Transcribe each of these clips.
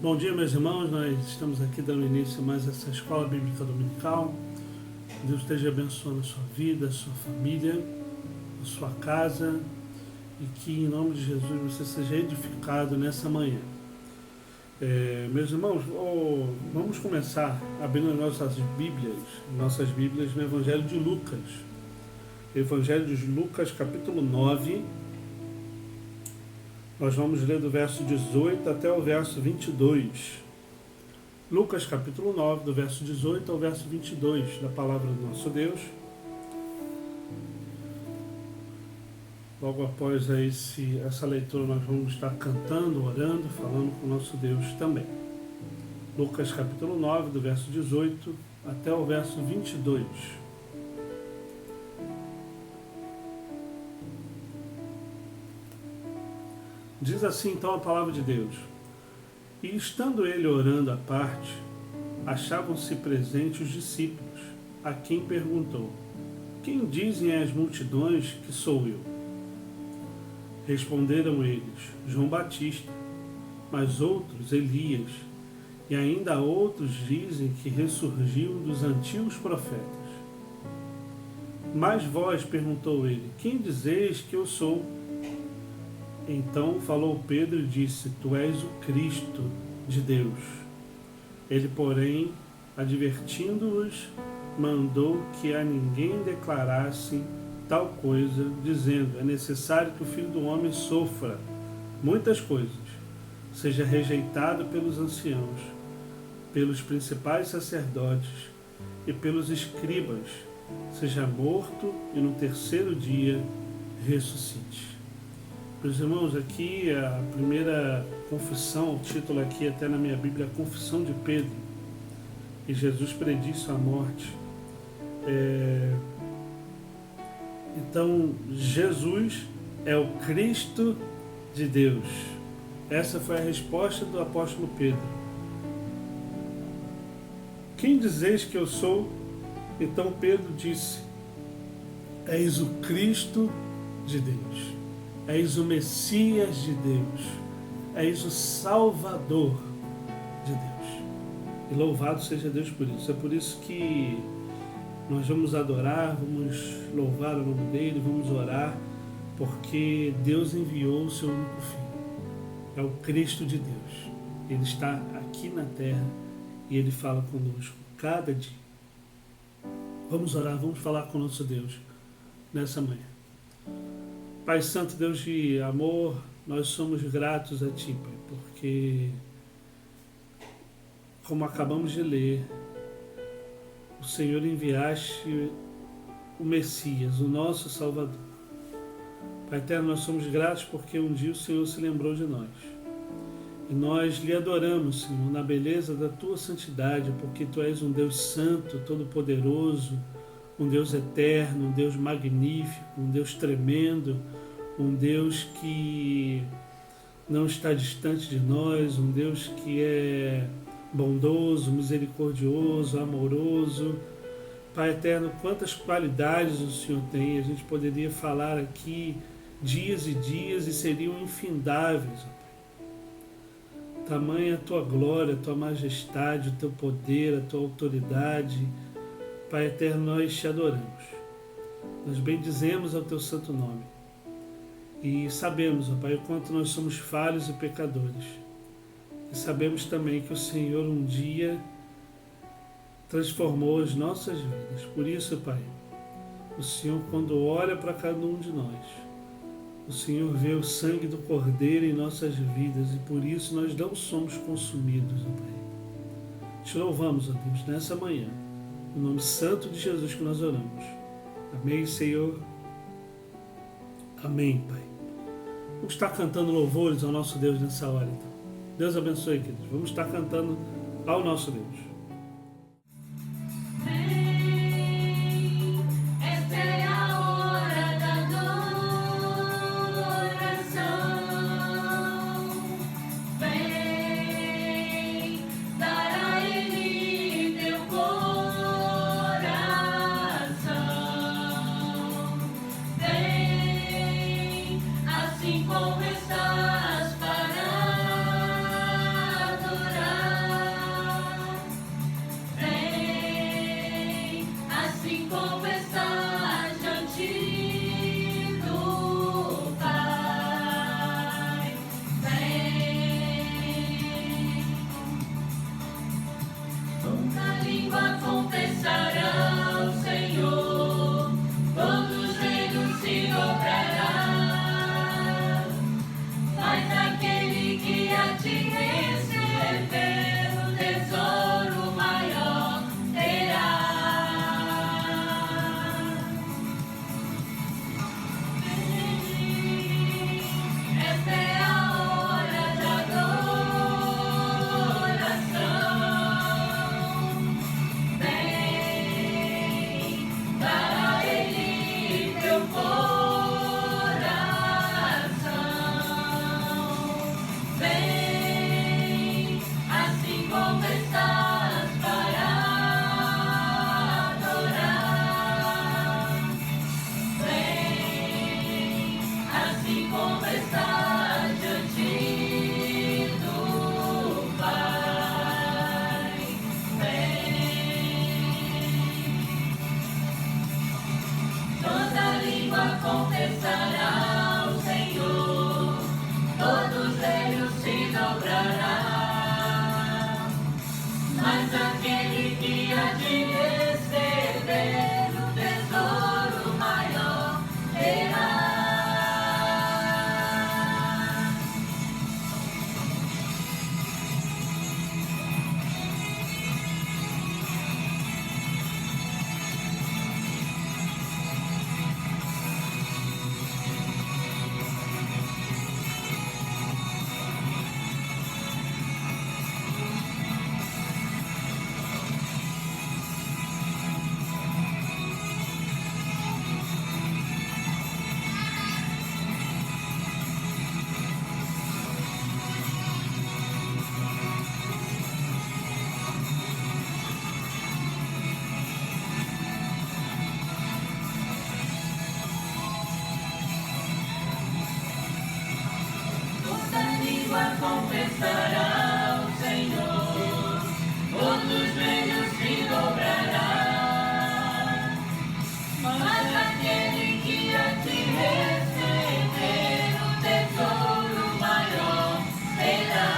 Bom dia, meus irmãos. Nós estamos aqui dando início a mais essa escola bíblica dominical. Deus esteja abençoando a sua vida, a sua família, a sua casa e que em nome de Jesus você seja edificado nessa manhã. Meus irmãos, vamos começar abrindo nossas Bíblias no Evangelho de Lucas. Evangelho de Lucas, capítulo 9. Nós vamos ler do verso 18 até o verso 22. Lucas capítulo 9, do verso 18 ao verso 22 da palavra do nosso Deus. Logo após essa leitura nós vamos estar cantando, orando, falando com o nosso Deus também. Lucas capítulo 9, do verso 18 até o verso 22. Diz assim então a palavra de Deus: E estando ele orando à parte, achavam-se presentes os discípulos, a quem perguntou: Quem dizem as multidões que sou eu? Responderam eles: João Batista, mas outros Elias, e ainda outros dizem que ressurgiu dos antigos profetas. Mas vós, perguntou ele, quem dizeis que eu sou? Então falou Pedro e disse: Tu és o Cristo de Deus. Ele, porém, advertindo-os, mandou que a ninguém declarasse tal coisa, dizendo: É necessário que o Filho do Homem sofra muitas coisas, seja rejeitado pelos anciãos, pelos principais sacerdotes e pelos escribas, seja morto e no terceiro dia ressuscite. Meus irmãos, aqui a primeira confissão, o título aqui até na minha Bíblia, a Confissão de Pedro. E Jesus prediz sua morte. Então, Jesus é o Cristo de Deus. Essa foi a resposta do apóstolo Pedro. Quem dizeis que eu sou? Então Pedro disse: És o Cristo de Deus. És o Messias de Deus, és o Salvador de Deus. E louvado seja Deus por isso. É por isso que nós vamos adorar, vamos louvar o nome dele, vamos orar, porque Deus enviou o seu único Filho. É o Cristo de Deus. Ele está aqui na terra e ele fala conosco cada dia. Vamos orar, vamos falar com o nosso Deus nessa manhã. Pai Santo, Deus de amor, nós somos gratos a Ti, Pai, porque, como acabamos de ler, o Senhor enviaste o Messias, o nosso Salvador. Pai eterno, nós somos gratos porque um dia o Senhor se lembrou de nós. E nós lhe adoramos, Senhor, na beleza da Tua santidade, porque Tu és um Deus santo, todo-poderoso, um Deus eterno, um Deus magnífico, um Deus tremendo, um Deus que não está distante de nós, um Deus que é bondoso, misericordioso, amoroso. Pai eterno, quantas qualidades o Senhor tem, a gente poderia falar aqui dias e dias e seriam infindáveis. Tamanha a Tua glória, a Tua majestade, o Teu poder, a Tua autoridade. Pai eterno, nós Te adoramos. Nós bendizemos ao Teu santo nome. E sabemos, ó Pai, o quanto nós somos falhos e pecadores. E sabemos também que o Senhor um dia transformou as nossas vidas. Por isso, Pai, o Senhor, quando olha para cada um de nós, o Senhor vê o sangue do Cordeiro em nossas vidas. E por isso nós não somos consumidos, ó Pai. Te louvamos, ó Deus, nessa manhã. No nome santo de Jesus que nós oramos. Amém, Senhor. Amém, Pai. Vamos estar cantando louvores ao nosso Deus nessa hora, então. Deus abençoe, queridos. Vamos estar cantando ao nosso Deus. Como estás para adorar. confessará o Senhor, todos os joelhos se dobrará, mas aquele que a ti receber o tesouro maior terá.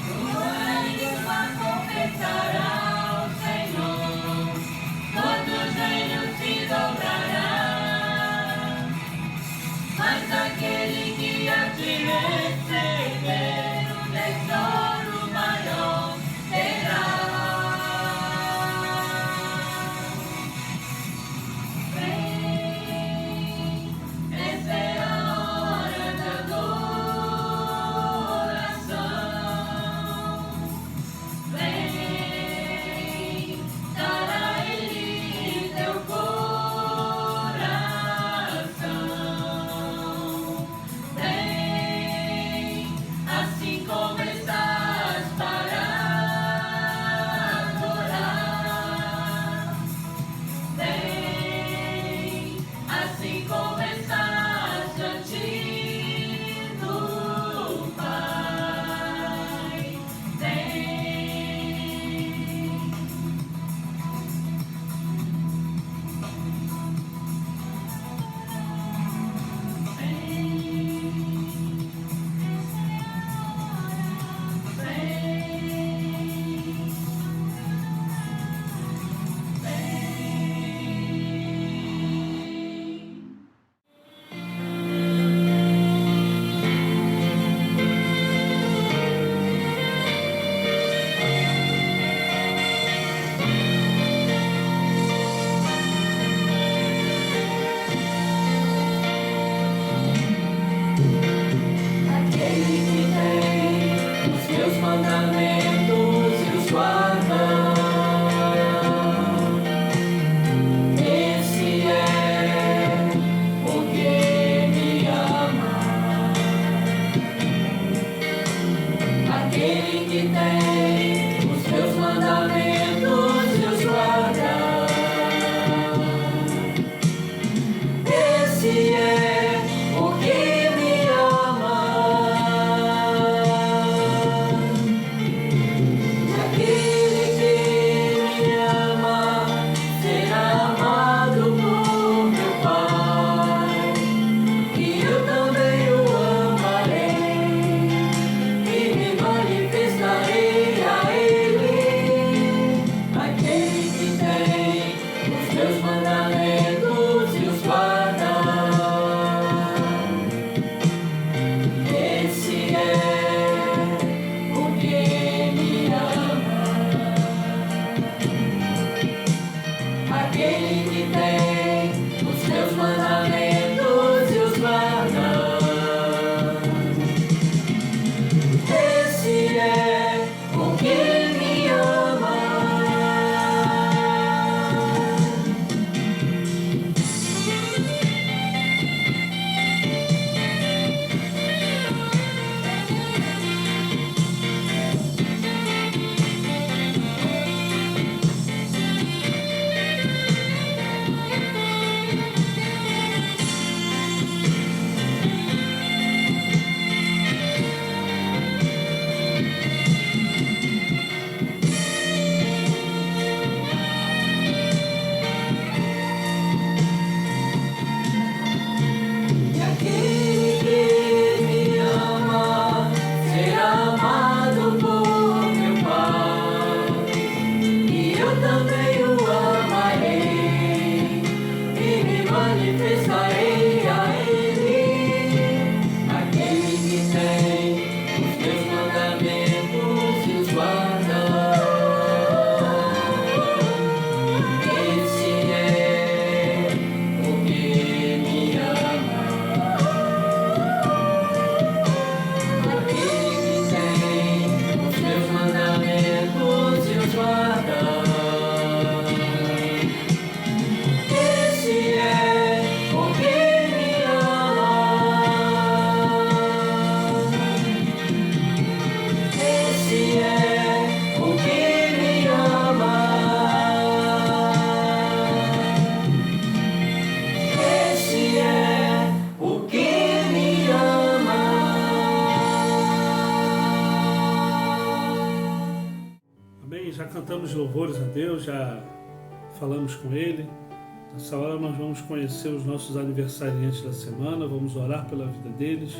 Tua língua confessará o Senhor, todos os joelhos se dobrará, mas aquele já cantamos louvores a Deus, já falamos com Ele. Nessa hora nós vamos conhecer os nossos aniversariantes da semana, vamos orar pela vida deles,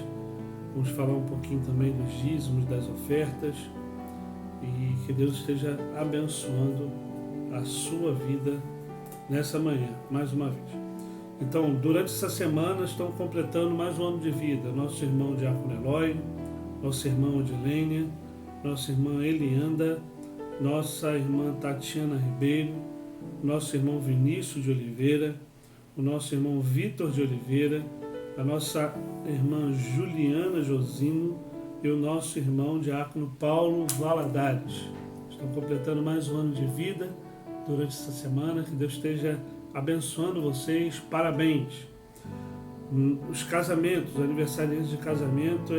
vamos falar um pouquinho também dos dízimos, das ofertas, e que Deus esteja abençoando a sua vida nessa manhã, mais uma vez. Então, durante essa semana estão completando mais um ano de vida, nosso irmão Diácono Eloy, nossa irmã Odilênia, nossa irmã Elianda, nossa irmã Tatiana Ribeiro, nosso irmão Vinícius de Oliveira, o nosso irmão Vitor de Oliveira, a nossa irmã Juliana Josino e o nosso irmão Diácono Paulo Valadares. Estão completando mais um ano de vida durante essa semana, que Deus esteja abençoando vocês, parabéns. Os casamentos, os aniversariantes de casamento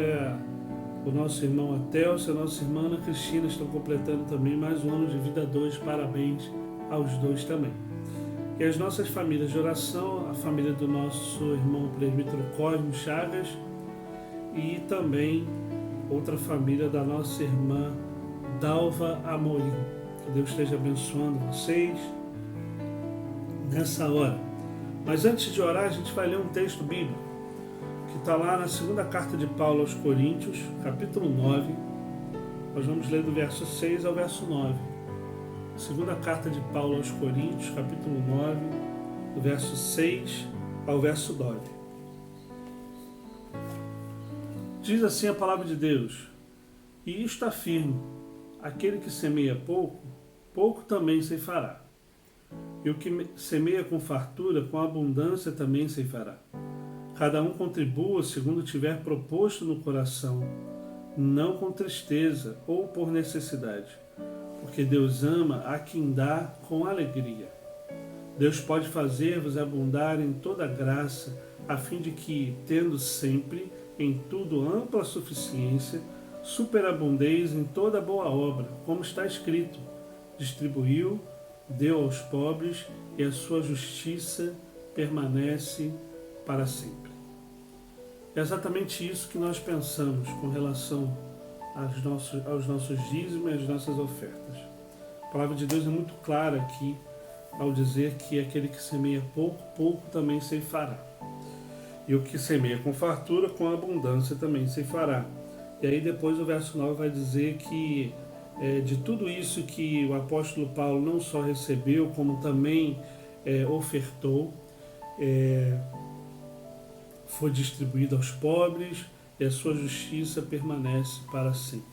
o nosso irmão Atelcio e a nossa irmã Ana Cristina estão completando também mais um ano de vida a dois, parabéns aos dois também. E as nossas famílias de oração, a família do nosso irmão presbítero Cosme Chagas e também outra família da nossa irmã Dalva Amorim. Que Deus esteja abençoando vocês nessa hora. Mas antes de orar, a gente vai ler um texto bíblico que está lá na segunda carta de Paulo aos Coríntios, capítulo 9. Nós vamos ler do verso 6 ao verso 9. Segunda carta de Paulo aos Coríntios, capítulo 9, do verso 6 ao verso 9. Diz assim a palavra de Deus: E isto afirmo, aquele que semeia pouco, pouco também ceifará. E o que semeia com fartura, com abundância também ceifará. Cada um contribua segundo tiver proposto no coração, não com tristeza ou por necessidade, porque Deus ama a quem dá com alegria. Deus pode fazer-vos abundar em toda graça, a fim de que, tendo sempre em tudo ampla suficiência, superabundeis em toda boa obra, como está escrito: distribuiu, deu aos pobres, e a sua justiça permanece para sempre. É exatamente isso que nós pensamos com relação aos nossos dízimos e às nossas ofertas. A palavra de Deus é muito clara aqui ao dizer que aquele que semeia pouco, pouco também ceifará. E o que semeia com fartura, com abundância também ceifará. E aí depois o verso 9 vai dizer que de tudo isso que o apóstolo Paulo não só recebeu, como também ofertou, foi distribuído aos pobres, e a sua justiça permanece para sempre.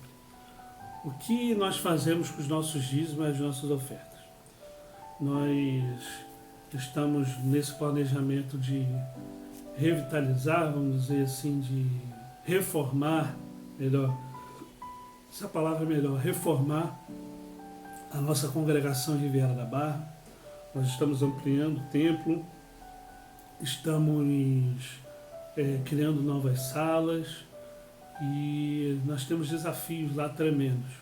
O que nós fazemos com os nossos dízimos e as nossas ofertas? Nós estamos nesse planejamento de revitalizar, vamos dizer assim, de reformar, melhor, essa palavra é melhor, reformar a nossa congregação em Riviera da Barra. Nós estamos ampliando o templo, estamos criando novas salas e nós temos desafios lá tremendos.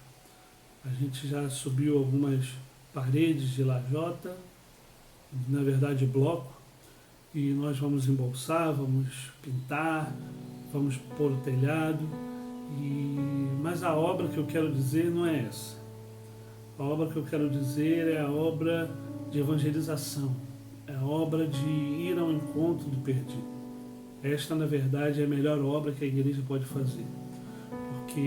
A gente já subiu algumas paredes de lajota, na verdade bloco, e nós vamos embolsar, vamos pintar, vamos pôr o telhado, mas a obra que eu quero dizer não é essa. A obra que eu quero dizer é a obra de evangelização, é a obra de ir ao encontro do perdido. Esta, na verdade, é a melhor obra que a igreja pode fazer, porque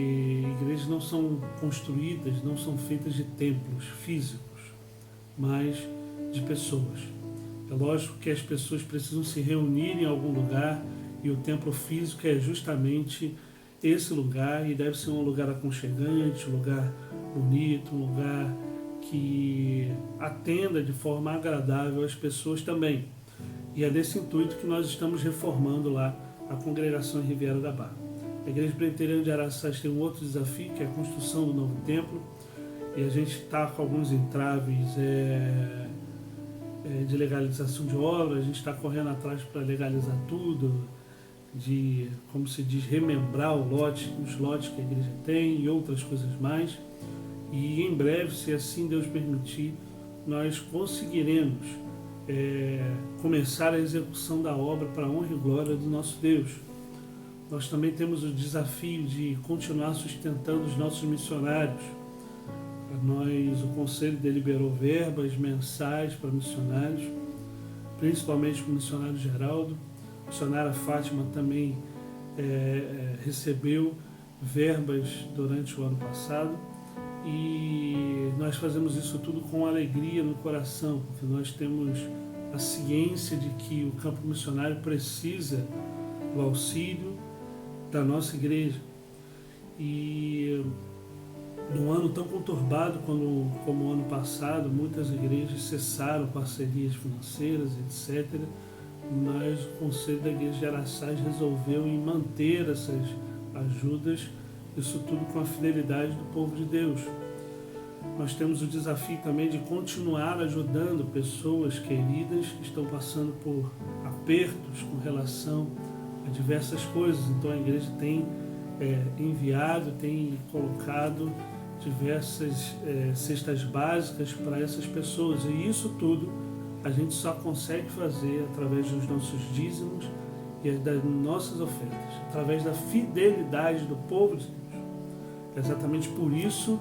igrejas não são construídas, não são feitas de templos físicos, mas de pessoas. É lógico que as pessoas precisam se reunir em algum lugar, e o templo físico é justamente esse lugar, e deve ser um lugar aconchegante, um lugar bonito, um lugar que atenda de forma agradável as pessoas também. E é nesse intuito que nós estamos reformando lá a congregação em Riviera da Barra. A Igreja Presbiteriana de Araçás tem um outro desafio, que é a construção do novo templo, e a gente está com alguns entraves de legalização de obra, a gente está correndo atrás para legalizar tudo, de, como se diz, remembrar os lotes que a igreja tem e outras coisas mais. E em breve, se assim Deus permitir, nós conseguiremos começar a execução da obra para a honra e glória do nosso Deus. Nós também temos o desafio de continuar sustentando os nossos missionários. O Conselho deliberou verbas mensais para missionários, principalmente para o missionário Geraldo. A missionária Fátima também recebeu verbas durante o ano passado, e nós fazemos isso tudo com alegria no coração, porque nós temos a ciência de que o campo missionário precisa do auxílio da nossa igreja. E num ano tão conturbado como o ano passado, muitas igrejas cessaram parcerias financeiras, etc. Mas o Conselho da Igreja de Araçás resolveu em manter essas ajudas, isso tudo com a fidelidade do povo de Deus. Nós temos o desafio também de continuar ajudando pessoas queridas que estão passando por apertos com relação a diversas coisas. Então a igreja tem enviado, tem colocado diversas cestas básicas para essas pessoas. E isso tudo a gente só consegue fazer através dos nossos dízimos e das nossas ofertas, através da fidelidade do povo de Deus. É exatamente por isso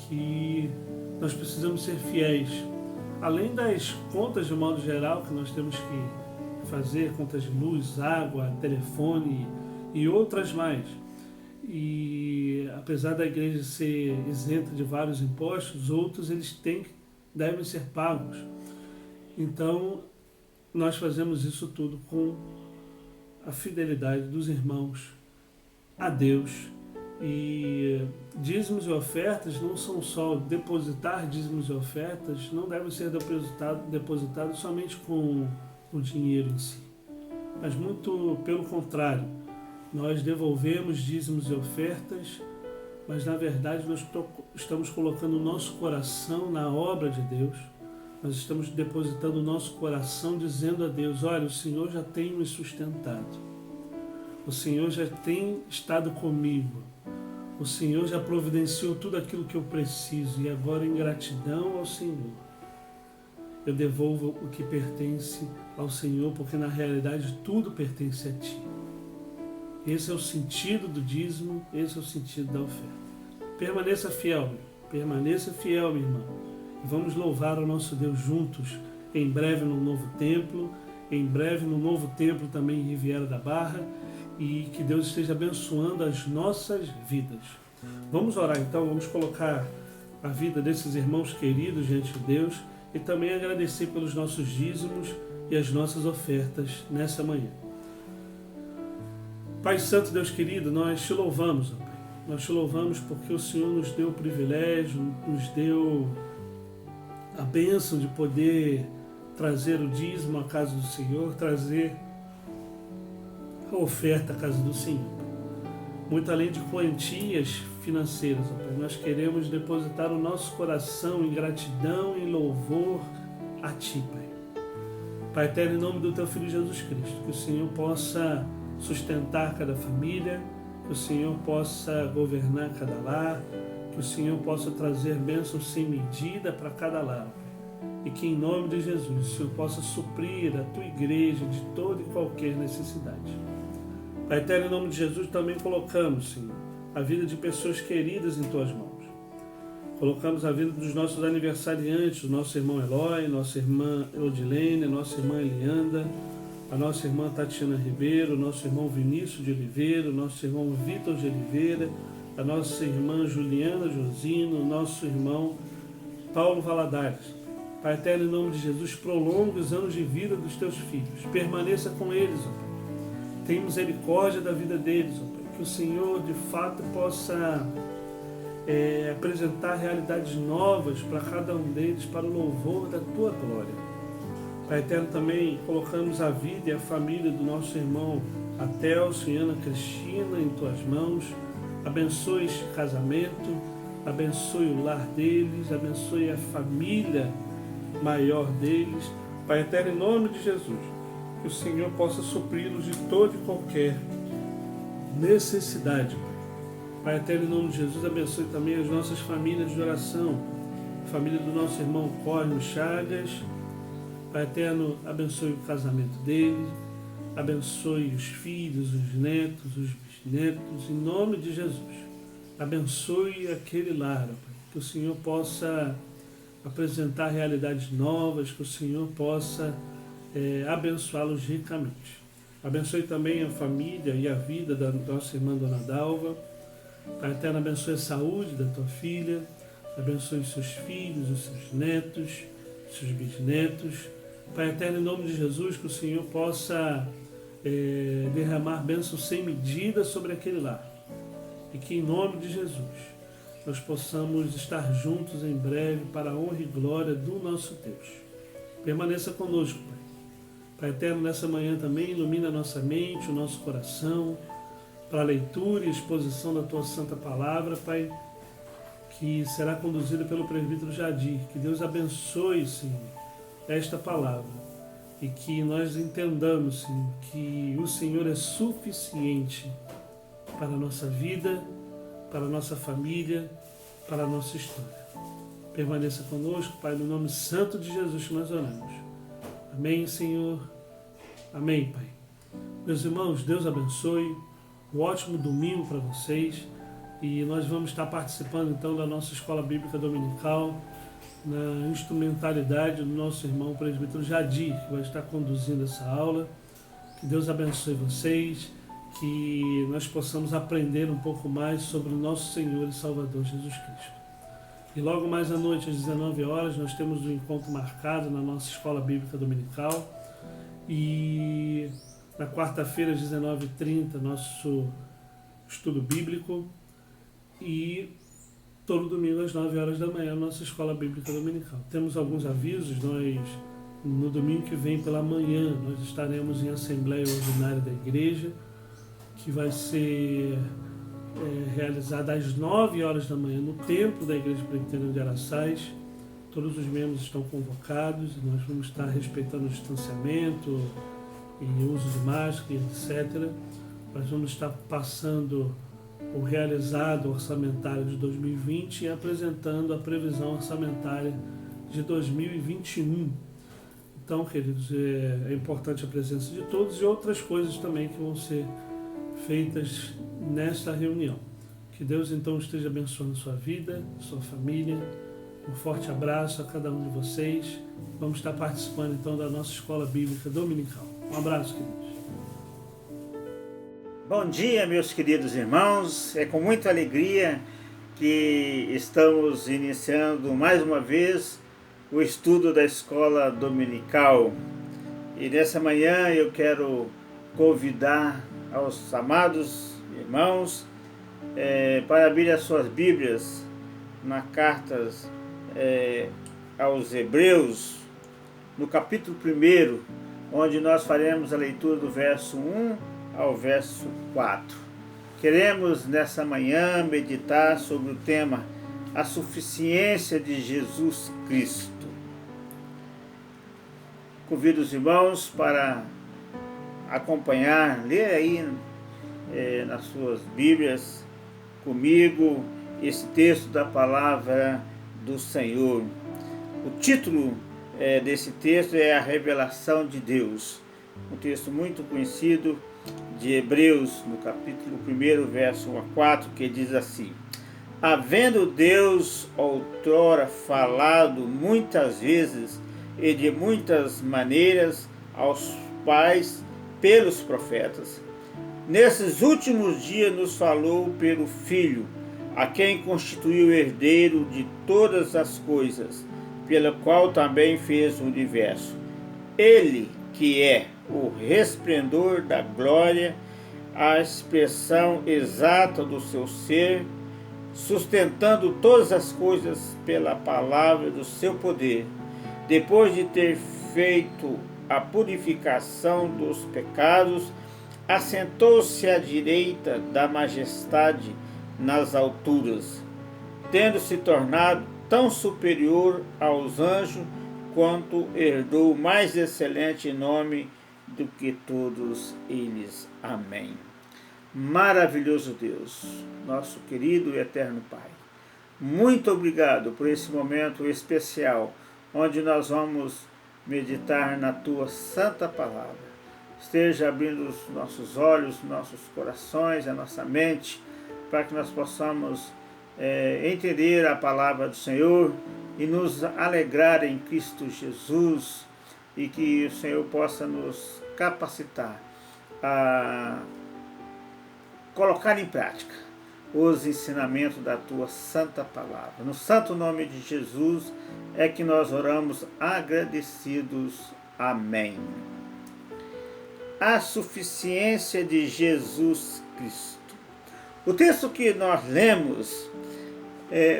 que nós precisamos ser fiéis. Além das contas de modo geral que nós temos que fazer, contas de luz, água, telefone e outras mais. E apesar da igreja ser isenta de vários impostos, outros devem ser pagos. Então nós fazemos isso tudo com a fidelidade dos irmãos a Deus. E dízimos e ofertas não são só depositar dízimos e ofertas, não devem ser depositados somente com o dinheiro em si, mas muito pelo contrário. Nós devolvemos dízimos e ofertas, mas na verdade nós estamos colocando o nosso coração na obra de Deus. Nós estamos depositando o nosso coração dizendo a Deus: olha, o Senhor já tem me sustentado, o Senhor já tem estado comigo, o Senhor já providenciou tudo aquilo que eu preciso, e agora, em gratidão ao Senhor, eu devolvo o que pertence ao Senhor, porque na realidade tudo pertence a Ti. Esse é o sentido do dízimo, esse é o sentido da oferta. Permaneça fiel, minha irmã. E vamos louvar o nosso Deus juntos, em breve no novo templo, também em Riviera da Barra, e que Deus esteja abençoando as nossas vidas. Vamos orar então, vamos colocar a vida desses irmãos queridos diante de Deus e também agradecer pelos nossos dízimos e as nossas ofertas nessa manhã. Pai Santo, Deus querido, nós te louvamos, ó Pai. Nós te louvamos porque o Senhor nos deu o privilégio, nos deu a bênção de poder trazer o dízimo à casa do Senhor, trazer a oferta à casa do Senhor. Muito além de quantias financeiras, ó Pai, nós queremos depositar o nosso coração em gratidão e louvor a Ti, Pai. Pai eterno, em nome do Teu Filho Jesus Cristo, que o Senhor possa sustentar cada família, que o Senhor possa governar cada lar, que o Senhor possa trazer bênçãos sem medida para cada lar, e que em nome de Jesus o Senhor possa suprir a Tua igreja de toda e qualquer necessidade. Pai eterno, em nome de Jesus também colocamos, Senhor, a vida de pessoas queridas em Tuas mãos. Colocamos a vida dos nossos aniversariantes, o nosso irmão Eloy, nossa irmã Odilene, nossa irmã Elianda, a nossa irmã Tatiana Ribeiro, o nosso irmão Vinícius de Oliveira, o nosso irmão Vitor de Oliveira, a nossa irmã Juliana Josino, o nosso irmão Paulo Valadares. Pai eterno, em nome de Jesus, prolongue os anos de vida dos Teus filhos. Permaneça com eles, ó Pai. Tenha misericórdia da vida deles, ó Pai. Que o Senhor, de fato, possa apresentar realidades novas para cada um deles, para o louvor da Tua glória. Pai eterno, também colocamos a vida e a família do nosso irmão Atelso e Ana Cristina em Tuas mãos. Abençoe este casamento, abençoe o lar deles, abençoe a família maior deles. Pai eterno, em nome de Jesus, que o Senhor possa supri-los de toda e qualquer necessidade. Pai eterno, em nome de Jesus, abençoe também as nossas famílias de oração, a família do nosso irmão Cosme Chagas. Pai eterno, abençoe o casamento dele, abençoe os filhos, os netos, os bisnetos, em nome de Jesus. Abençoe aquele lar, Pai. que o Senhor possa apresentar realidades novas, que o Senhor possa abençoá-los ricamente. Abençoe também a família e a vida da nossa irmã Dona Dalva. Pai eterno, abençoe a saúde da tua filha, abençoe os seus filhos, os seus netos, os seus bisnetos. Pai eterno, em nome de Jesus, que o Senhor possa derramar bênçãos sem medida sobre aquele lar. E que em nome de Jesus nós possamos estar juntos em breve para a honra e glória do nosso Deus. Permaneça conosco, Pai. Pai eterno, nessa manhã também ilumina a nossa mente, o nosso coração, para a leitura e exposição da Tua Santa Palavra, Pai, que será conduzida pelo presbítero Jadir. Que Deus abençoe, Senhor, esta palavra e que nós entendamos, Senhor, que o Senhor é suficiente para a nossa vida, para a nossa família, para a nossa história. Permaneça conosco, Pai, no nome santo de Jesus que nós oramos. Amém, Senhor. Amém, Pai. Meus irmãos, Deus abençoe. Um ótimo domingo para vocês. E nós vamos estar participando então da nossa Escola Bíblica Dominical, na instrumentalidade do nosso irmão presbítero Jadir, que vai estar conduzindo essa aula. Que Deus abençoe vocês, que nós possamos aprender um pouco mais sobre o nosso Senhor e Salvador Jesus Cristo. E logo mais à noite, às 19 horas, nós temos um encontro marcado na nossa Escola Bíblica Dominical. E na quarta-feira, às 19h30, nosso estudo bíblico. E todo domingo, às 9 horas da manhã, nossa Escola Bíblica Dominical. Temos alguns avisos. No domingo que vem pela manhã, nós estaremos em Assembleia Ordinária da Igreja, que vai ser realizada às 9 horas da manhã no templo da Igreja Presbiteriana de Araçás. Todos os membros estão convocados e nós vamos estar respeitando o distanciamento e uso de máscara, etc. Nós vamos estar passando o realizado orçamentário de 2020 e apresentando a previsão orçamentária de 2021. Então, queridos, é importante a presença de todos e outras coisas também que vão ser feitas nesta reunião. Que Deus então esteja abençoando a sua vida, sua família. Um forte abraço a cada um de vocês. Vamos estar participando então da nossa Escola Bíblica Dominical. Um abraço, queridos. Bom dia, meus queridos irmãos. É com muita alegria que estamos iniciando mais uma vez o estudo da Escola Dominical. E nessa manhã eu quero convidar aos amados irmãos para abrir as suas Bíblias na carta aos Hebreus, no capítulo 1, onde nós faremos a leitura do verso 1 ao verso 4. Queremos nessa manhã meditar sobre o tema a suficiência de Jesus Cristo. Convido os irmãos para acompanhar, ler aí nas suas Bíblias comigo esse texto da palavra do Senhor. O título desse texto é A Revelação de Deus, um texto muito conhecido de Hebreus, no capítulo 1, verso 1 a 4, que diz assim: Havendo Deus outrora falado muitas vezes e de muitas maneiras aos pais pelos profetas, nesses últimos dias nos falou pelo Filho, a quem constituiu herdeiro de todas as coisas, pela qual também fez o universo. Ele que é o resplendor da glória, a expressão exata do seu ser, sustentando todas as coisas pela palavra do seu poder, depois de ter feito a purificação dos pecados, assentou-se à direita da majestade nas alturas, tendo se tornado tão superior aos anjos quanto herdou o mais excelente nome do que todos eles. Amém. Maravilhoso Deus, nosso querido e eterno Pai, muito obrigado por esse momento especial, onde nós vamos meditar na Tua Santa Palavra. Esteja abrindo os nossos olhos, nossos corações, a nossa mente, para que nós possamos entender a palavra do Senhor e nos alegrar em Cristo Jesus, e que o Senhor possa nos capacitar a colocar em prática os ensinamentos da Tua Santa Palavra. No santo nome de Jesus é que nós oramos agradecidos. Amém. A suficiência de Jesus Cristo. O texto que nós lemos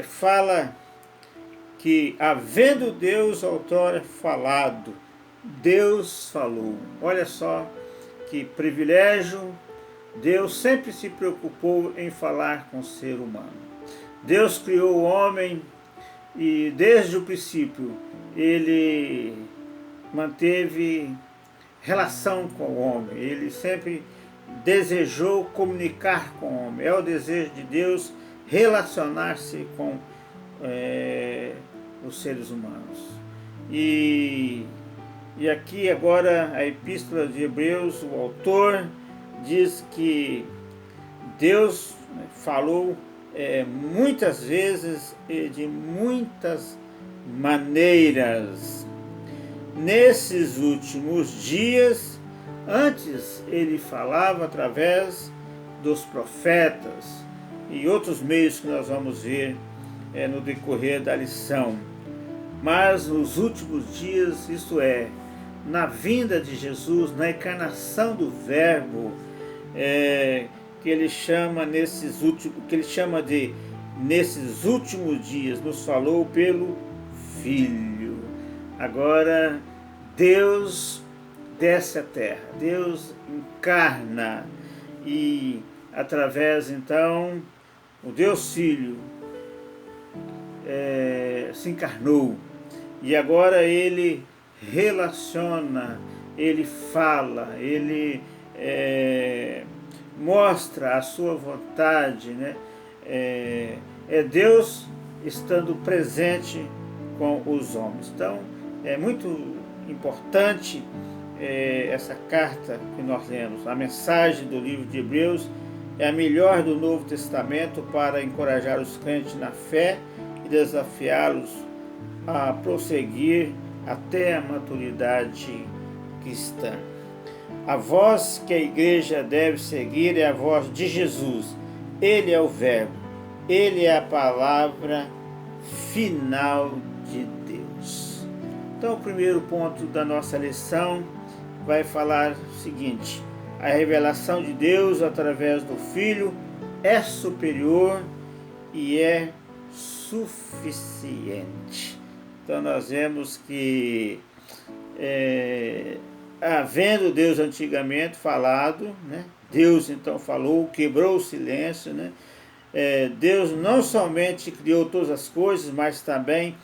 fala que, havendo Deus outrora falado, Deus falou. Olha só que privilégio. Deus sempre se preocupou em falar com o ser humano. Deus criou o homem e desde o princípio ele manteve relação com o homem. Ele sempre desejou comunicar com o homem. É o desejo de Deus relacionar-se com os seres humanos. E aqui agora a Epístola de Hebreus, o autor diz que Deus falou muitas vezes e de muitas maneiras. Nesses últimos dias, antes ele falava através dos profetas e outros meios que nós vamos ver no decorrer da lição. Mas nos últimos dias, isto é, na vinda de Jesus, na encarnação do Verbo, que ele chama nesses últimos dias, nos falou pelo Filho. Agora Deus desce à terra, Deus encarna e através então o Deus Filho se encarnou e agora ele relaciona, ele fala, ele mostra a sua vontade, né? É Deus estando presente com os homens. Então é muito importante essa carta que nós lemos. A mensagem do livro de Hebreus é a melhor do Novo Testamento para encorajar os crentes na fé e desafiá-los a prosseguir até a maturidade cristã. A voz que a igreja deve seguir é a voz de Jesus. Ele é o Verbo, ele é a palavra final de Deus. Então, o primeiro ponto da nossa lição vai falar o seguinte: a revelação de Deus através do Filho é superior e é suficiente. Então nós vemos que havendo Deus antigamente falado, né? Deus então falou, quebrou o silêncio, né? Deus não somente criou todas as coisas, mas também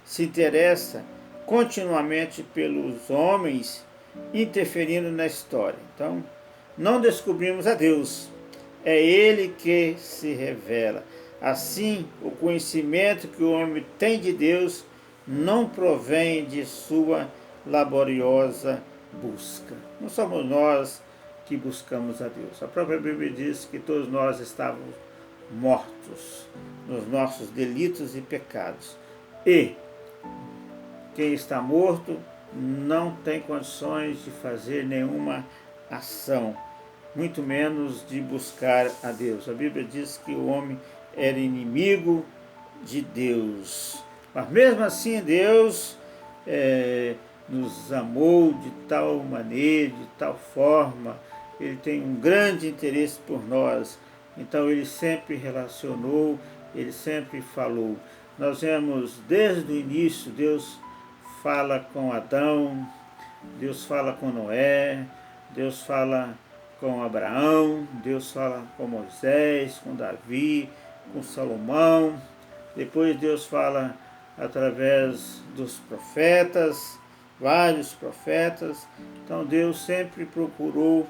se interessa continuamente pelos homens, interferindo na história. Então não descobrimos a Deus, é Ele que se revela. Assim, o conhecimento que o homem tem de Deus não provém de sua laboriosa busca. Não somos nós que buscamos a Deus. A própria Bíblia diz que todos nós estávamos mortos nos nossos delitos e pecados. E quem está morto não tem condições de fazer nenhuma ação, muito menos de buscar a Deus. A Bíblia diz que o homem era inimigo de Deus. Mas mesmo assim Deus nos amou de tal maneira, de tal forma, Ele tem um grande interesse por nós. Então Ele sempre relacionou, Ele sempre falou. Nós vemos desde o início, Deus fala com Adão, Deus fala com Noé, Deus fala com Abraão, Deus fala com Moisés, com Davi, com Salomão. Depois Deus fala através dos profetas, vários profetas. Então Deus sempre procurou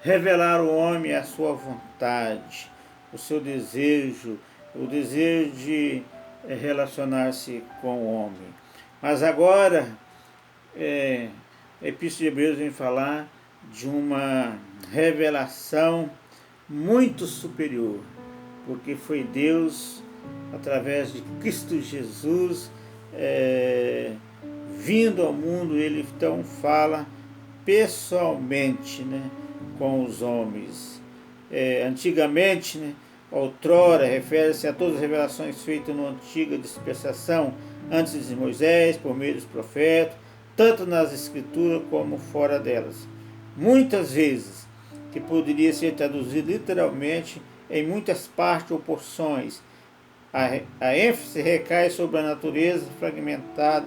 revelar ao homem a sua vontade, o seu desejo, o desejo de relacionar-se com o homem. Mas agora a Epístola de Hebreus vem falar de uma revelação muito superior, porque foi Deus, através de Cristo Jesus, vindo ao mundo. Ele então fala pessoalmente, né, com os homens. Antigamente, né, outrora, refere-se a todas as revelações feitas na antiga dispensação, antes de Moisés, por meio dos profetas, tanto nas Escrituras como fora delas. Muitas vezes, que poderia ser traduzido literalmente em muitas partes ou porções, a ênfase recai sobre a natureza fragmentada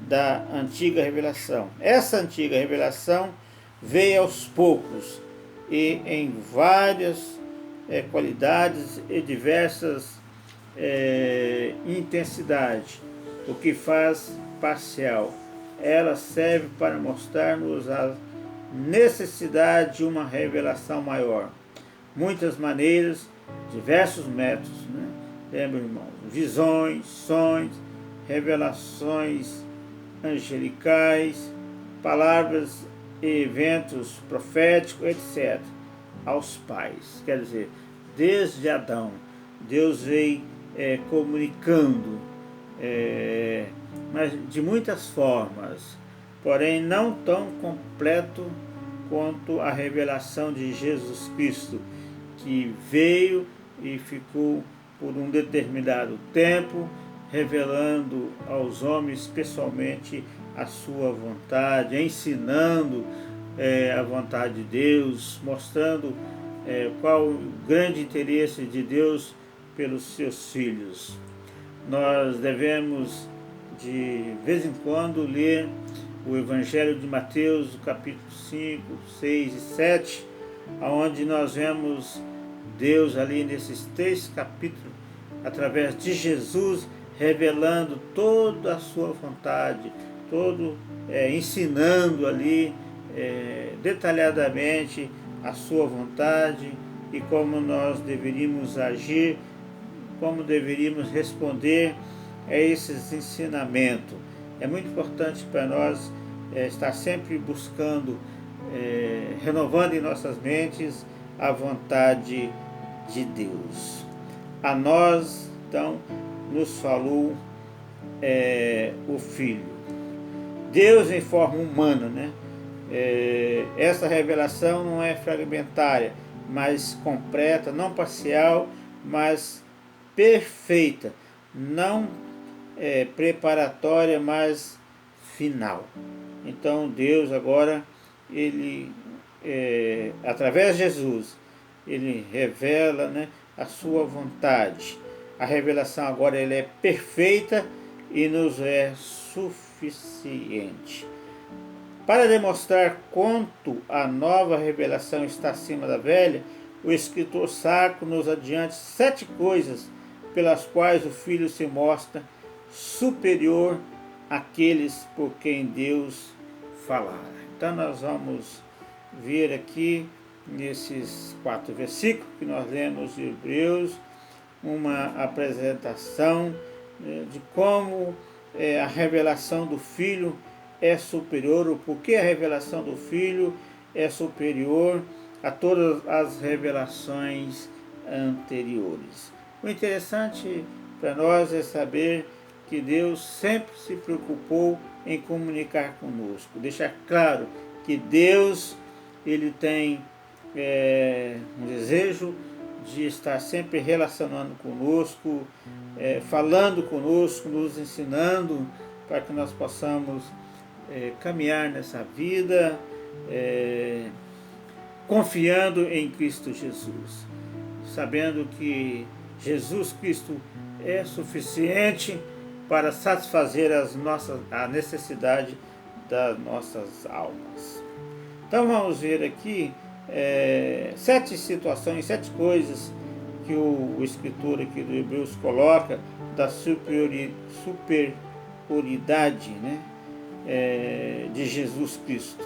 da antiga revelação. Essa antiga revelação veio aos poucos e em várias qualidades e diversas intensidades, o que faz parcial. Ela serve para mostrar-nos a necessidade de uma revelação maior. Muitas maneiras, diversos métodos, né? Lembra, irmãos? Visões, sonhos, revelações angelicais, palavras e eventos proféticos, etc. aos pais. Quer dizer, desde Adão, Deus veio comunicando, mas de muitas formas, porém não tão completo quanto a revelação de Jesus Cristo, que veio e ficou por um determinado tempo, revelando aos homens pessoalmente a sua vontade, ensinando a vontade de Deus, mostrando qual o grande interesse de Deus pelos seus filhos. Nós devemos, de vez em quando, ler o Evangelho de Mateus, capítulo 5, 6 e 7, onde nós vemos Deus ali nesses 3 capítulos, através de Jesus, revelando toda a sua vontade, ensinando ali detalhadamente a sua vontade e como nós deveríamos agir, como deveríamos responder a esses ensinamentos. É muito importante para nós estar sempre buscando, renovando em nossas mentes a vontade de Deus. A nós, então, nos falou o Filho. Deus em forma humana, né? Essa revelação não é fragmentária, mas completa, não parcial, mas perfeita, não preparatória, mas final. Então Deus agora, ele através de Jesus, ele revela, né, a sua vontade. A revelação agora ela é perfeita e nos é suficiente. Para demonstrar quanto a nova revelação está acima da velha, o escritor sacro nos adianta 7 coisas pelas quais o Filho se mostra superior àqueles por quem Deus falara. Então nós vamos ver aqui nesses 4 versículos que nós lemos de Hebreus, uma apresentação de como a revelação do Filho é superior, o porquê a revelação do Filho é superior a todas as revelações anteriores. O interessante para nós é saber que Deus sempre se preocupou em comunicar conosco, deixar claro que Deus ele tem um desejo de estar sempre relacionando conosco, falando conosco, nos ensinando para que nós possamos caminhar nessa vida, confiando em Cristo Jesus, sabendo que Jesus Cristo é suficiente para satisfazer a necessidade das nossas almas. Então vamos ver aqui 7 situações, 7 coisas que o escritor aqui do Hebreus coloca da superioridade, né, de Jesus Cristo.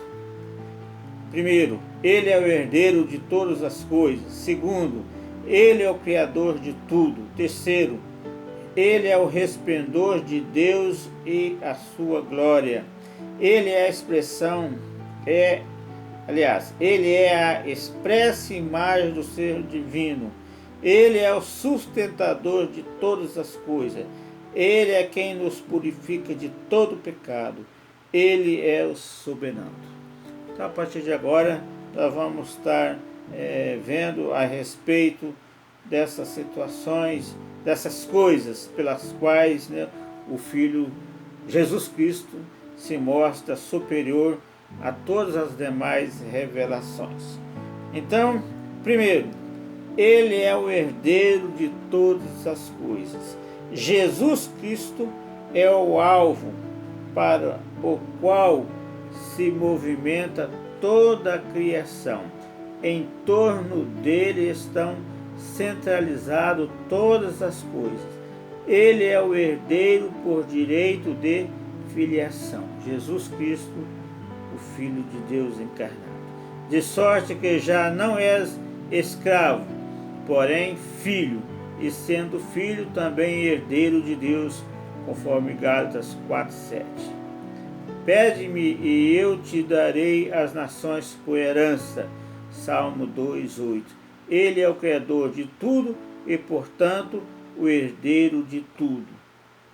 Primeiro, ele é o herdeiro de todas as coisas. Segundo, ele é o criador de tudo. Terceiro, ele é o resplendor de Deus e a sua glória. Ele é a expressão, ele é a expressa imagem do ser divino. Ele é o sustentador de todas as coisas. Ele é quem nos purifica de todo pecado. Ele é o soberano. Então, a partir de agora, nós vamos estar vendo a respeito dessas situações, dessas coisas pelas quais, né, o Filho Jesus Cristo se mostra superior a todas as demais revelações. Então, primeiro, ele é o herdeiro de todas as coisas. Jesus Cristo é o alvo para o qual se movimenta toda a criação. Em torno dele estão centralizadas todas as coisas. Ele é o herdeiro por direito de filiação. Jesus Cristo, o Filho de Deus encarnado. De sorte que já não és escravo, porém filho, e sendo filho também herdeiro de Deus, conforme Gálatas 4:7. Pede-me e eu te darei as nações por herança. Salmo 2:8. Ele é o Criador de tudo e, portanto, o herdeiro de tudo.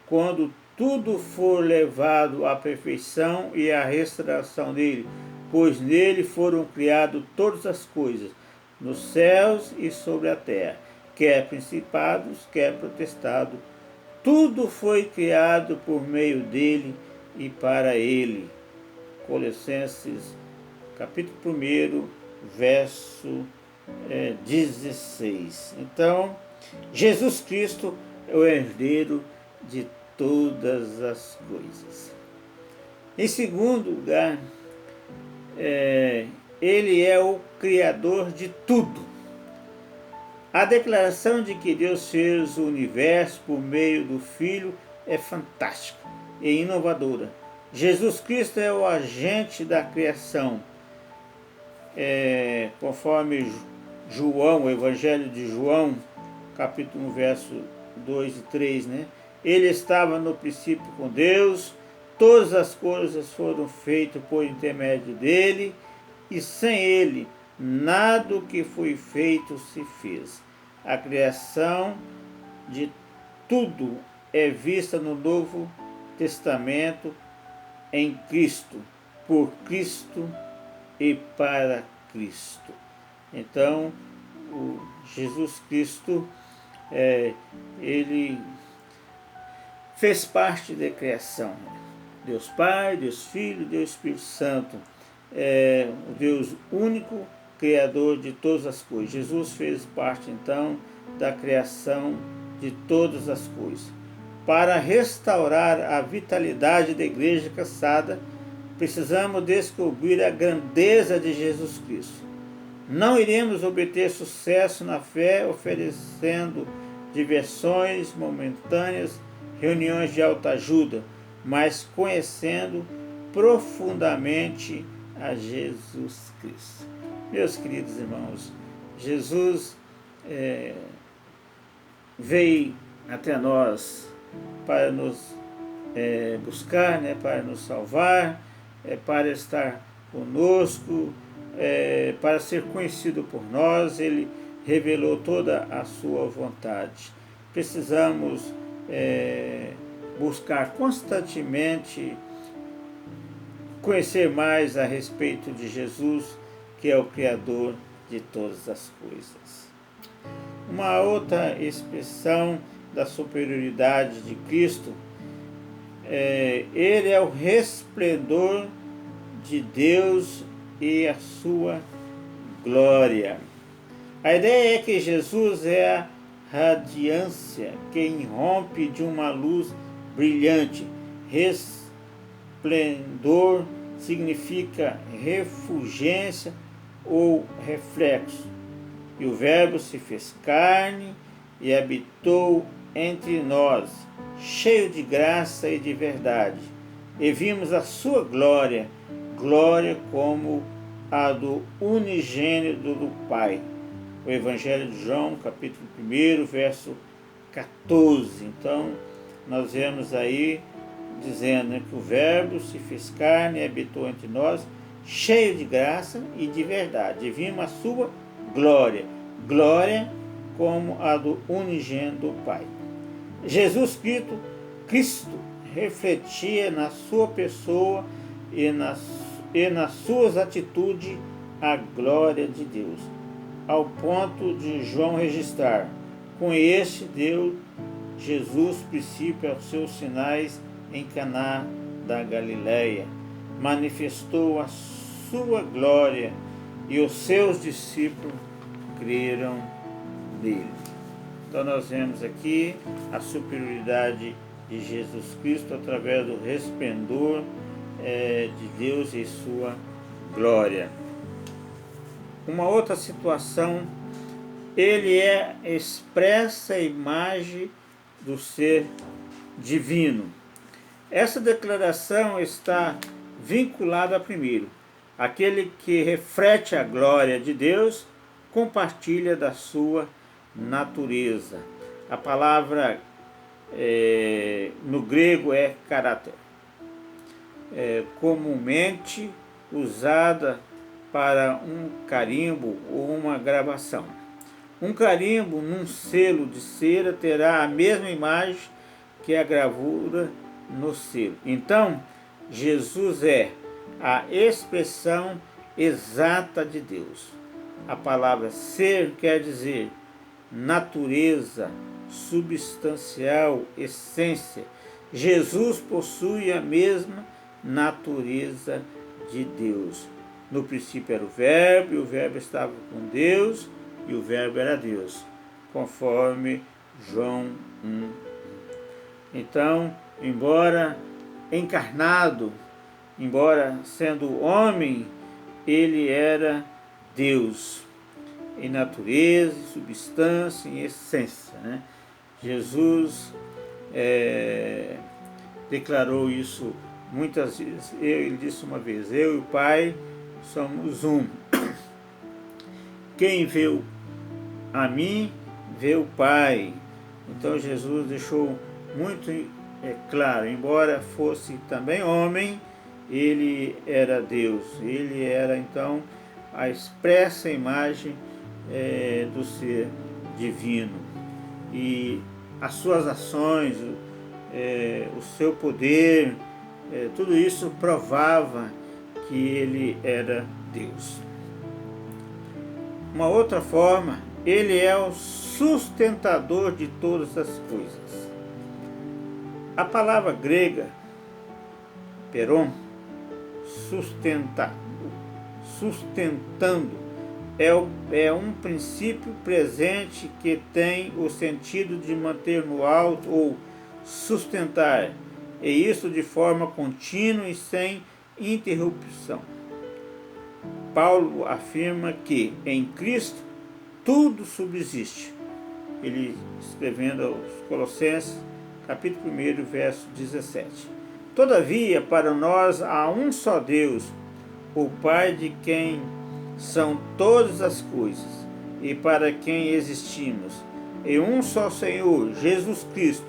Quando tudo for levado à perfeição e à restauração dele, pois nele foram criadas todas as coisas, nos céus e sobre a terra, quer principados, quer potestado, tudo foi criado por meio dele e para ele. Colossenses, capítulo 1, verso 16. Então, Jesus Cristo é o herdeiro de todas as coisas. Em segundo lugar, ele é o Criador de tudo. A declaração de que Deus fez o universo por meio do Filho é fantástica e inovadora. Jesus Cristo é o agente da criação. Conforme João, o Evangelho de João, capítulo 1, verso 2 e 3, né? Ele estava no princípio com Deus, todas as coisas foram feitas por intermédio dele, e sem ele, nada do que foi feito se fez. A criação de tudo é vista no Novo Testamento em Cristo, por Cristo e para Cristo. Então, o Jesus Cristo, ele fez parte da criação. Deus Pai, Deus Filho, Deus Espírito Santo, o Deus único, Criador de todas as coisas. Jesus fez parte, então, da criação de todas as coisas. Para restaurar a vitalidade da igreja cansada, precisamos descobrir a grandeza de Jesus Cristo. Não iremos obter sucesso na fé oferecendo diversões momentâneas, reuniões de autoajuda, mas conhecendo profundamente a Jesus Cristo. Meus queridos irmãos, Jesus veio até nós para nos buscar, né, para nos salvar, para estar conosco, para ser conhecido por nós. Ele revelou toda a sua vontade. Precisamos buscar constantemente conhecer mais a respeito de Jesus, que é o Criador de todas as coisas. Uma outra expressão da superioridade de Cristo, ele é o resplendor de Deus e a sua glória. A ideia é que Jesus é a radiância que irrompe de uma luz brilhante. Resplendor significa refulgência ou reflexo. E o Verbo se fez carne e habitou entre nós, cheio de graça e de verdade. E vimos a sua glória, glória como a do unigênito do Pai. O Evangelho de João, capítulo 1, verso 14. Então, nós vemos aí dizendo, né, que o Verbo se fez carne e habitou entre nós, cheio de graça e de verdade. E vimos a sua glória, glória como a do unigênito do Pai. Jesus Cristo refletia na sua pessoa e nas suas atitudes a glória de Deus, ao ponto de João registrar: com este deu Jesus princípio aos seus sinais em Caná da Galileia, manifestou a sua glória e os seus discípulos creram nele. Então nós vemos aqui a superioridade de Jesus Cristo através do resplendor de Deus e sua glória. Uma outra situação, ele é a expressa imagem do ser divino. Essa declaração está vinculada a primeiro. Aquele que reflete a glória de Deus compartilha da sua natureza. A palavra no grego é caráter, comumente usada para um carimbo ou uma gravação. Um carimbo num selo de cera terá a mesma imagem que a gravura no selo. Então, Jesus é a expressão exata de Deus. A palavra ser quer dizer natureza, substancial, essência. Jesus possui a mesma natureza de Deus. No princípio era o Verbo, e o Verbo estava com Deus, e o Verbo era Deus, conforme João 1. Então, embora encarnado, embora sendo homem, ele era Deus, em natureza, em substância, em essência, né? Jesus declarou isso muitas vezes. Ele disse uma vez: eu e o Pai somos um. Quem vê a mim, vê o Pai. Então Jesus deixou muito claro, embora fosse também homem, ele era Deus. Ele era então a expressa imagem do ser divino. E as suas ações, o seu poder, tudo isso provava que ele era Deus. Uma outra forma, ele é o sustentador de todas as coisas. A palavra grega, peron, sustentando, é um princípio presente que tem o sentido de manter no alto ou sustentar, e isso de forma contínua e sem interrupção. Paulo afirma que em Cristo tudo subsiste. Ele escrevendo aos Colossenses, capítulo 1, verso 17. Todavia, para nós há um só Deus, o Pai, de quem são todas as coisas e para quem existimos, e um só Senhor, Jesus Cristo,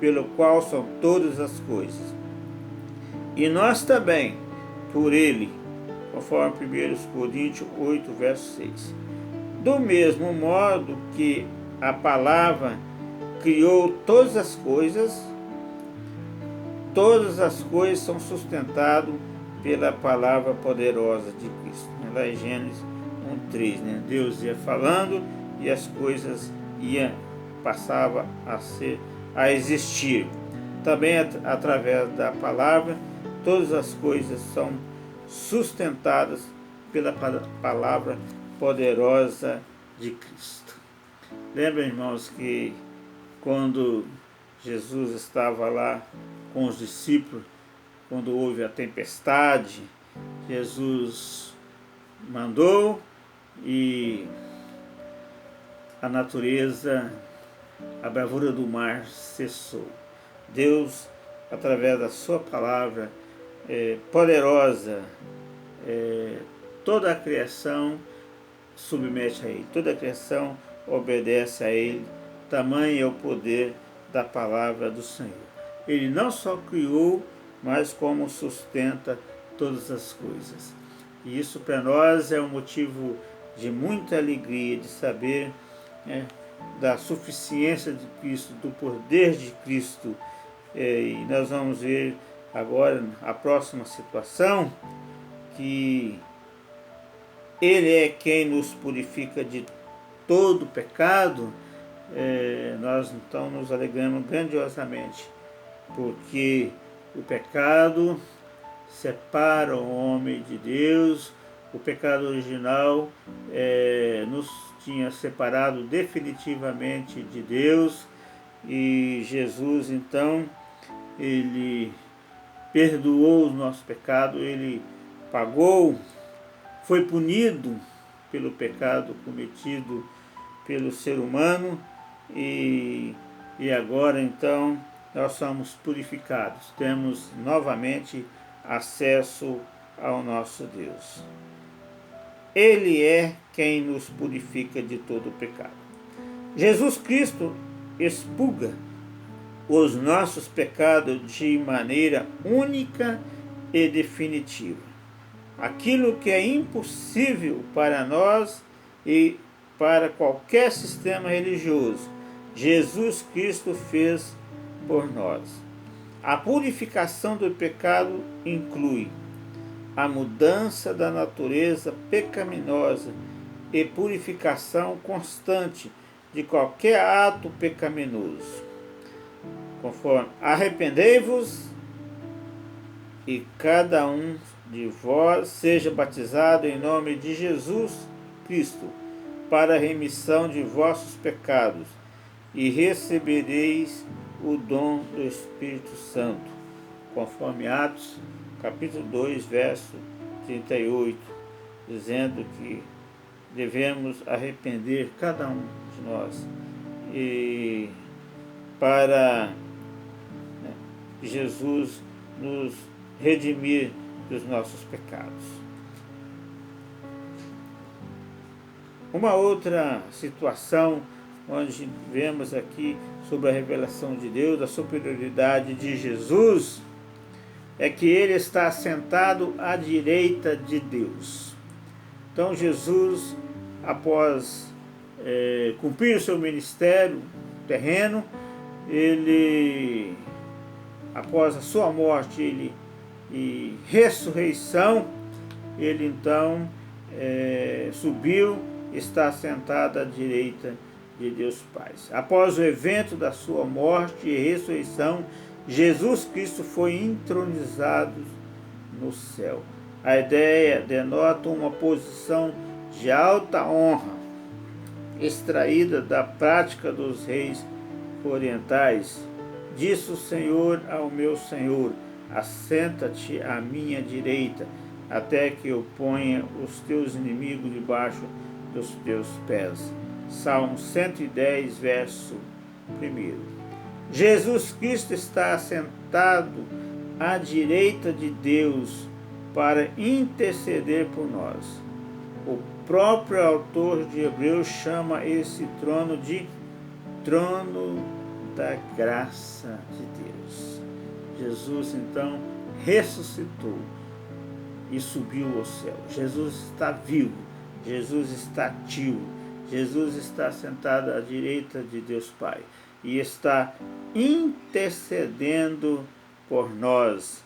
pelo qual são todas as coisas. E nós também, por ele, conforme 1 Coríntios 8, verso 6. Do mesmo modo que a palavra criou todas as coisas são sustentadas pela palavra poderosa de Cristo. Lá em Gênesis 1:3, né? Deus ia falando e as coisas passavam a existir. Também através da palavra, todas as coisas são sustentadas pela palavra poderosa de Cristo. Lembra, irmãos, que quando Jesus estava lá com os discípulos, quando houve a tempestade, Jesus mandou e a natureza, a bravura do mar cessou. Deus, através da sua palavra poderosa, toda a criação submete a Ele, toda a criação obedece a Ele. Tamanho é o poder da palavra do Senhor. Ele não só criou, mas como sustenta todas as coisas. E isso para nós é um motivo de muita alegria, de saber da suficiência de Cristo, do poder de Cristo. E nós vamos ver agora a próxima situação, que Ele é quem nos purifica de todo pecado. Nós então nos alegramos grandiosamente, porque o pecado separa o homem de Deus. O pecado original nos tinha separado definitivamente de Deus, e Jesus então, Ele perdoou os nossos pecados, Ele pagou, foi punido pelo pecado cometido pelo ser humano, e agora então nós somos purificados, temos novamente acesso ao nosso Deus. Ele é quem nos purifica de todo o pecado. Jesus Cristo expurga os nossos pecados de maneira única e definitiva. Aquilo que é impossível para nós e para qualquer sistema religioso, Jesus Cristo fez por nós. A purificação do pecado inclui a mudança da natureza pecaminosa e purificação constante de qualquer ato pecaminoso. Conforme: arrependei-vos e cada um de vós seja batizado em nome de Jesus Cristo para a remissão de vossos pecados, e recebereis o dom do Espírito Santo. Conforme Atos capítulo 2, verso 38, dizendo que devemos arrepender cada um de nós, e para Jesus nos redimir dos nossos pecados. Uma outra situação onde vemos aqui sobre a revelação de Deus, a superioridade de Jesus, é que Ele está sentado à direita de Deus. Então Jesus, após cumprir o seu ministério terreno, Ele, após a sua morte e ressurreição, Ele então subiu, está sentado à direita de Deus Pai. Após o evento da sua morte e ressurreição, Jesus Cristo foi entronizado no céu. A ideia denota uma posição de alta honra, extraída da prática dos reis orientais. Disse o Senhor ao meu Senhor: assenta-te à minha direita, até que eu ponha os teus inimigos debaixo dos teus pés. Salmo 110, verso 1. Jesus Cristo está assentado à direita de Deus para interceder por nós. O próprio autor de Hebreus chama esse trono de trono da graça de Deus. Jesus então ressuscitou e subiu ao céu. Jesus está vivo, Jesus está ativo, Jesus está sentado à direita de Deus Pai e está intercedendo por nós.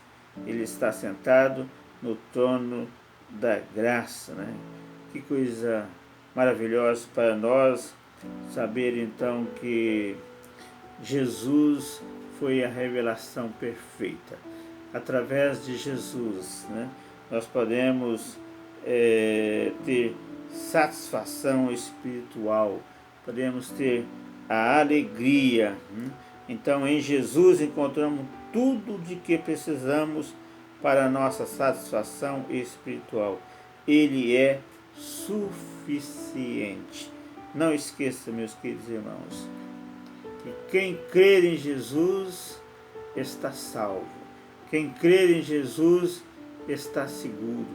Ele está sentado no trono da graça, né? Que coisa maravilhosa para nós saber então que Jesus foi a revelação perfeita. Através de Jesus, né, nós podemos ter satisfação espiritual, podemos ter a alegria. Então, em Jesus encontramos tudo de que precisamos para a nossa satisfação espiritual. Ele é suficiente. Não esqueça, meus queridos irmãos, que quem crer em Jesus está salvo. Quem crer em Jesus está seguro.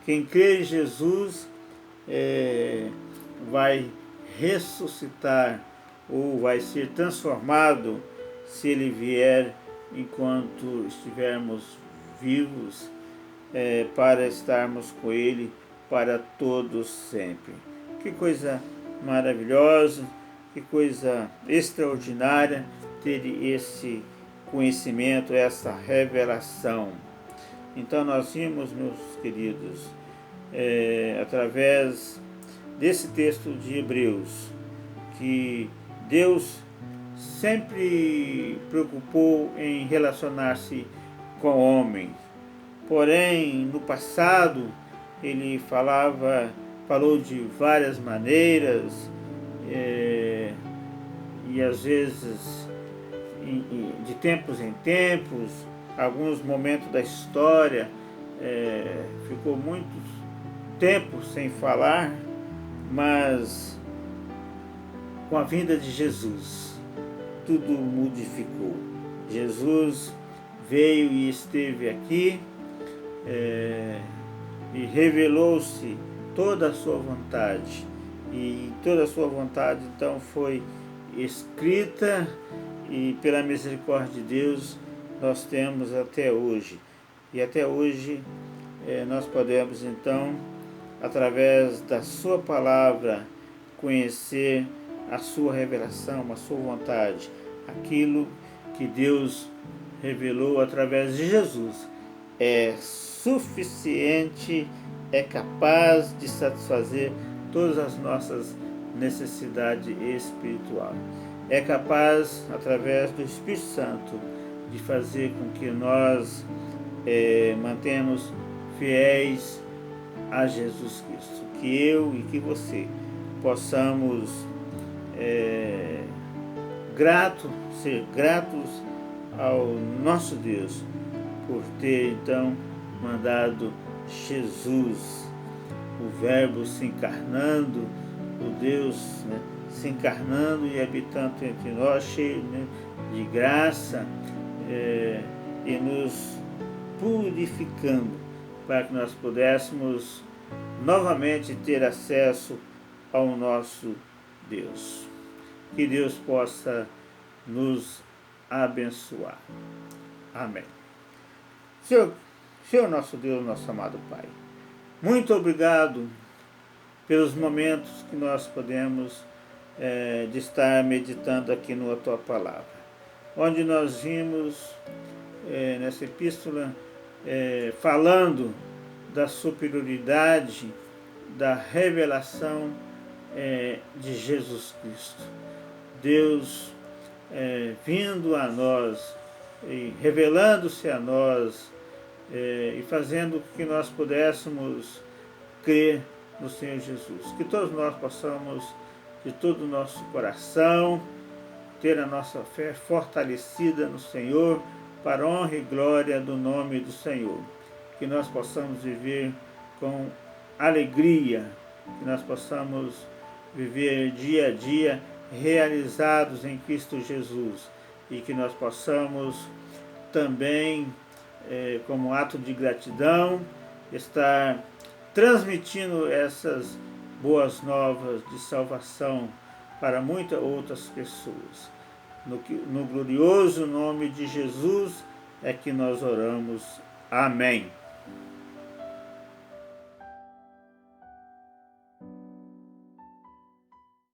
Quem crer em Jesus vai ressuscitar ou vai ser transformado se ele vier enquanto estivermos vivos, para estarmos com ele para todos sempre. Que coisa maravilhosa Que coisa extraordinária ter esse conhecimento, essa revelação. Então nós vimos, meus queridos, através desse texto de Hebreus, que Deus sempre preocupou em relacionar-se com o homem. Porém, no passado, ele falou de várias maneiras, e às vezes de tempos em tempos, alguns momentos da história ficou muito tempo sem falar, mas com a vinda de Jesus tudo modificou. Jesus veio e esteve aqui, e revelou-se toda a sua vontade, e toda a sua vontade então foi escrita, e pela misericórdia de Deus nós temos até hoje. E até hoje nós podemos então, através da sua palavra, conhecer a sua revelação, a sua vontade, aquilo que Deus revelou através de Jesus é suficiente, é capaz de satisfazer todas as nossas necessidades espirituais. É capaz, através do Espírito Santo, de fazer com que nós mantenhamos fiéis a Jesus Cristo. Que eu e que você possamos ser gratos ao nosso Deus por ter então mandado Jesus, o Verbo se encarnando, o Deus se encarnando e habitando entre nós, cheio de graça, e nos purificando, para que nós pudéssemos novamente ter acesso ao nosso Deus. Que Deus possa nos abençoar. Amém. Senhor nosso Deus, nosso amado Pai, muito obrigado pelos momentos que nós podemos de estar meditando aqui na Tua Palavra, onde nós vimos nessa epístola falando da superioridade da revelação de Jesus Cristo. Deus vindo a nós, e revelando-se a nós, e fazendo com que nós pudéssemos crer no Senhor Jesus. Que todos nós possamos, de todo o nosso coração, ter a nossa fé fortalecida no Senhor, para a honra e glória do nome do Senhor. Que nós possamos viver com alegria, que nós possamos viver dia a dia realizados em Cristo Jesus, e que nós possamos também, como ato de gratidão, estar transmitindo essas boas novas de salvação para muitas outras pessoas. No glorioso nome de Jesus é que nós oramos. Amém.